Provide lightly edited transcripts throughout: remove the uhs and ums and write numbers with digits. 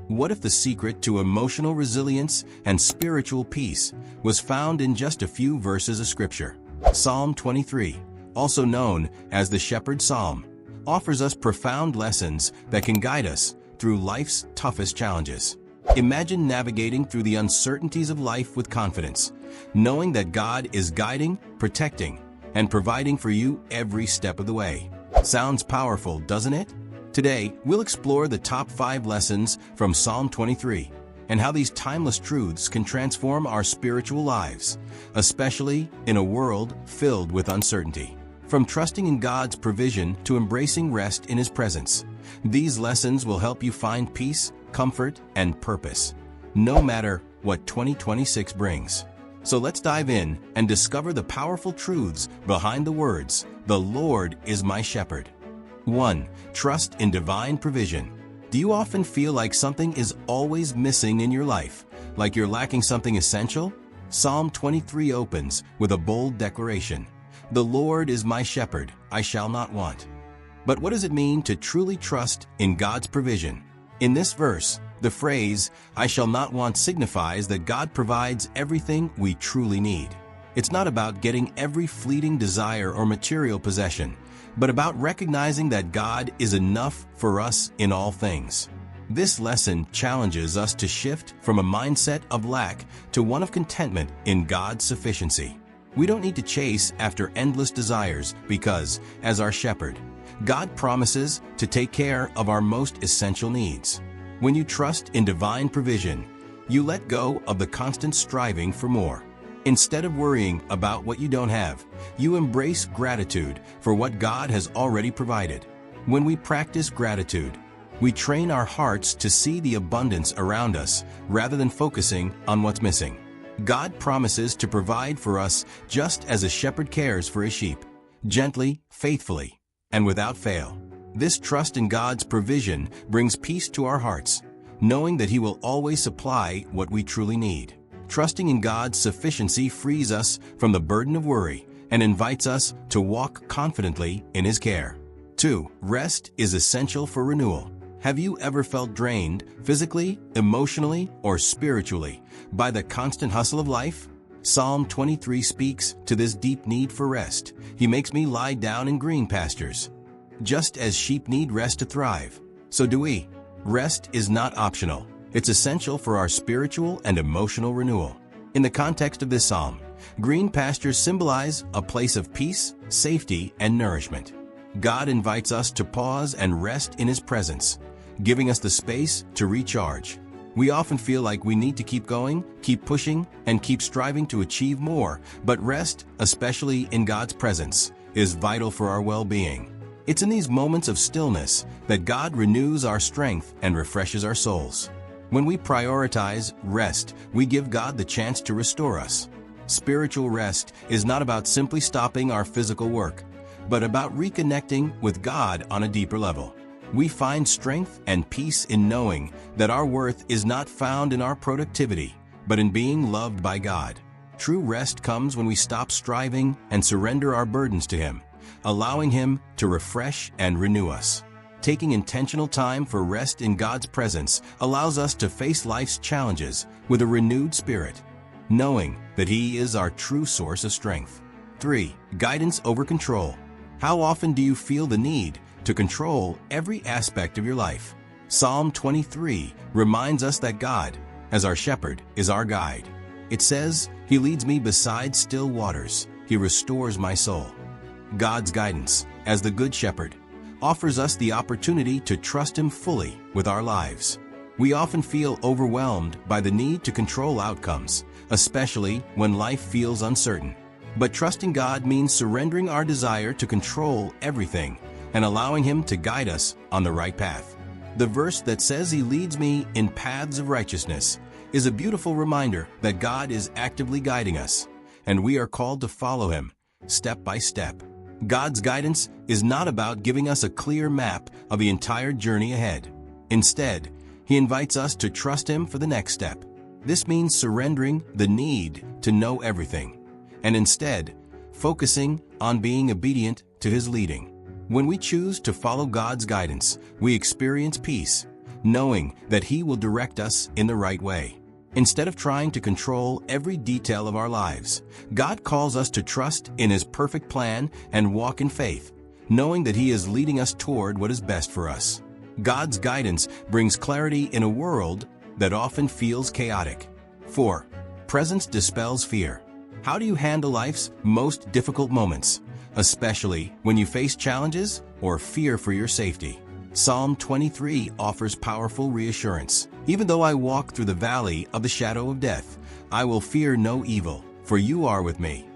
What if the secret to emotional resilience and spiritual peace was found in just a few verses of Scripture? Psalm 23, also known as the Shepherd's Psalm, offers us profound lessons that can guide us through life's toughest challenges. Imagine navigating through the uncertainties of life with confidence, knowing that God is guiding, protecting, and providing for you every step of the way. Sounds powerful, doesn't it? Today, we'll explore the top 5 lessons from Psalm 23 and how these timeless truths can transform our spiritual lives, especially in a world filled with uncertainty. From trusting in God's provision to embracing rest in His presence, these lessons will help you find peace, comfort, and purpose, no matter what 2026 brings. So let's dive in and discover the powerful truths behind the words, "The Lord is my shepherd." 1. Trust in divine provision. Do you often feel like something is always missing in your life, like you're lacking something essential? Psalm 23 opens with a bold declaration, "The Lord is my shepherd, I shall not want." But what does it mean to truly trust in God's provision? In this verse, the phrase, "I shall not want" signifies that God provides everything we truly need. It's not about getting every fleeting desire or material possession, but about recognizing that God is enough for us in all things. This lesson challenges us to shift from a mindset of lack to one of contentment in God's sufficiency. We don't need to chase after endless desires because, as our shepherd, God promises to take care of our most essential needs. When you trust in divine provision, you let go of the constant striving for more. Instead of worrying about what you don't have, you embrace gratitude for what God has already provided. When we practice gratitude, we train our hearts to see the abundance around us rather than focusing on what's missing. God promises to provide for us just as a shepherd cares for his sheep, gently, faithfully, and without fail. This trust in God's provision brings peace to our hearts, knowing that He will always supply what we truly need. Trusting in God's sufficiency frees us from the burden of worry and invites us to walk confidently in His care. 2. Rest is essential for renewal. Have you ever felt drained, physically, emotionally, or spiritually, by the constant hustle of life? Psalm 23 speaks to this deep need for rest. He makes me lie down in green pastures. Just as sheep need rest to thrive, so do we. Rest is not optional. It's essential for our spiritual and emotional renewal. In the context of this psalm, green pastures symbolize a place of peace, safety, and nourishment. God invites us to pause and rest in His presence, giving us the space to recharge. We often feel like we need to keep going, keep pushing, and keep striving to achieve more, but rest, especially in God's presence, is vital for our well-being. It's in these moments of stillness that God renews our strength and refreshes our souls. When we prioritize rest, we give God the chance to restore us. Spiritual rest is not about simply stopping our physical work, but about reconnecting with God on a deeper level. We find strength and peace in knowing that our worth is not found in our productivity, but in being loved by God. True rest comes when we stop striving and surrender our burdens to Him, allowing Him to refresh and renew us. Taking intentional time for rest in God's presence allows us to face life's challenges with a renewed spirit, knowing that He is our true source of strength. 3. Guidance over control. How often do you feel the need to control every aspect of your life? Psalm 23 reminds us that God, as our shepherd, is our guide. It says, "He leads me beside still waters. He restores my soul." God's guidance, as the Good Shepherd, offers us the opportunity to trust Him fully with our lives. We often feel overwhelmed by the need to control outcomes, especially when life feels uncertain. But trusting God means surrendering our desire to control everything and allowing Him to guide us on the right path. The verse that says He leads me in paths of righteousness is a beautiful reminder that God is actively guiding us, and we are called to follow Him step by step. God's guidance is not about giving us a clear map of the entire journey ahead. Instead, He invites us to trust Him for the next step. This means surrendering the need to know everything, and instead, focusing on being obedient to His leading. When we choose to follow God's guidance, we experience peace, knowing that He will direct us in the right way. Instead of trying to control every detail of our lives, God calls us to trust in His perfect plan and walk in faith, knowing that He is leading us toward what is best for us. God's guidance brings clarity in a world that often feels chaotic. 4. Presence dispels fear. How do you handle life's most difficult moments, especially when you face challenges or fear for your safety? Psalm 23 offers powerful reassurance. Even though I walk through the valley of the shadow of death, I will fear no evil, for you are with me.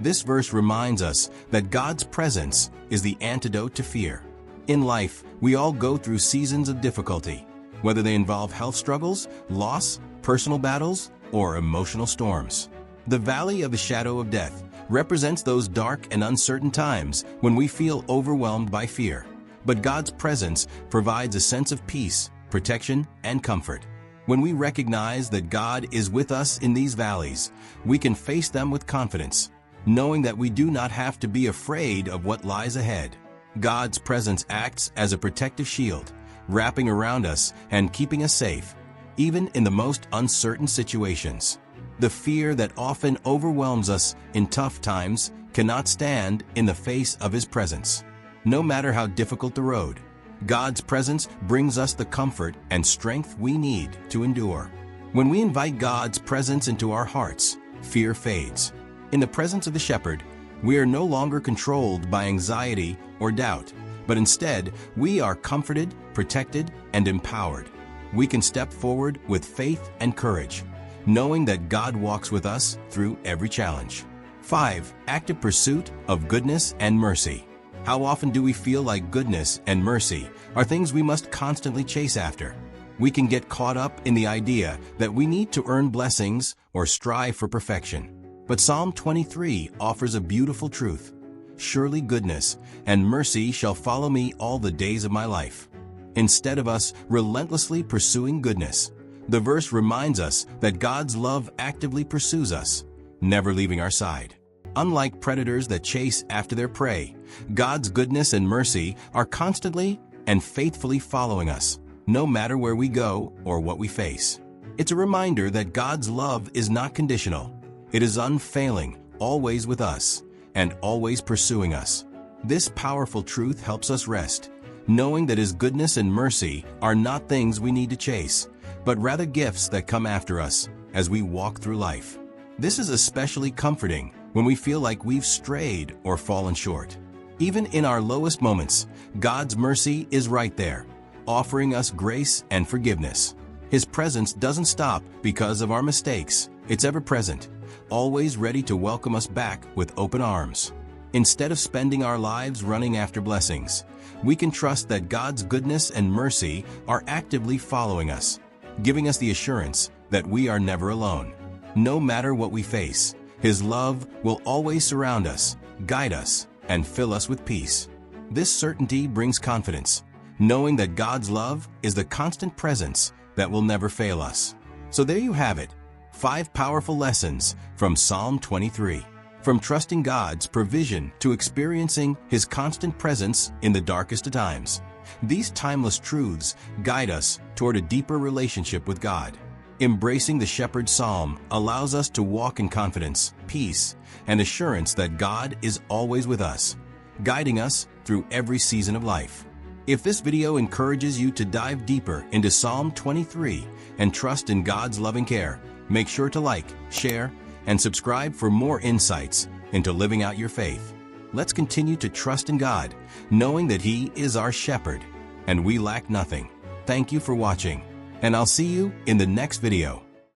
This verse reminds us that God's presence is the antidote to fear. In life, we all go through seasons of difficulty, whether they involve health struggles, loss, personal battles, or emotional storms. The valley of the shadow of death represents those dark and uncertain times when we feel overwhelmed by fear. But God's presence provides a sense of peace, protection, and comfort. When we recognize that God is with us in these valleys, we can face them with confidence, knowing that we do not have to be afraid of what lies ahead. God's presence acts as a protective shield, wrapping around us and keeping us safe, even in the most uncertain situations. The fear that often overwhelms us in tough times cannot stand in the face of His presence. No matter how difficult the road, God's presence brings us the comfort and strength we need to endure. When we invite God's presence into our hearts, fear fades. In the presence of the Shepherd, we are no longer controlled by anxiety or doubt, but instead, we are comforted, protected, and empowered. We can step forward with faith and courage, knowing that God walks with us through every challenge. 5. Active pursuit of goodness and mercy. How often do we feel like goodness and mercy are things we must constantly chase after? We can get caught up in the idea that we need to earn blessings or strive for perfection. But Psalm 23 offers a beautiful truth. Surely goodness and mercy shall follow me all the days of my life. Instead of us relentlessly pursuing goodness, the verse reminds us that God's love actively pursues us, never leaving our side. Unlike predators that chase after their prey, God's goodness and mercy are constantly and faithfully following us, no matter where we go or what we face. It's a reminder that God's love is not conditional. It is unfailing, always with us, and always pursuing us. This powerful truth helps us rest, knowing that His goodness and mercy are not things we need to chase, but rather gifts that come after us as we walk through life. This is especially comforting when we feel like we've strayed or fallen short. Even in our lowest moments, God's mercy is right there, offering us grace and forgiveness. His presence doesn't stop because of our mistakes. It's ever present, always ready to welcome us back with open arms. Instead of spending our lives running after blessings, we can trust that God's goodness and mercy are actively following us, giving us the assurance that we are never alone. No matter what we face, His love will always surround us, guide us, and fill us with peace. This certainty brings confidence, knowing that God's love is the constant presence that will never fail us. So there you have it, 5 powerful lessons from Psalm 23. From trusting God's provision to experiencing His constant presence in the darkest of times, these timeless truths guide us toward a deeper relationship with God. Embracing the Shepherd's Psalm allows us to walk in confidence, peace, and assurance that God is always with us, guiding us through every season of life. If this video encourages you to dive deeper into Psalm 23 and trust in God's loving care, make sure to like, share, and subscribe for more insights into living out your faith. Let's continue to trust in God, knowing that He is our shepherd, and we lack nothing. Thank you for watching, and I'll see you in the next video.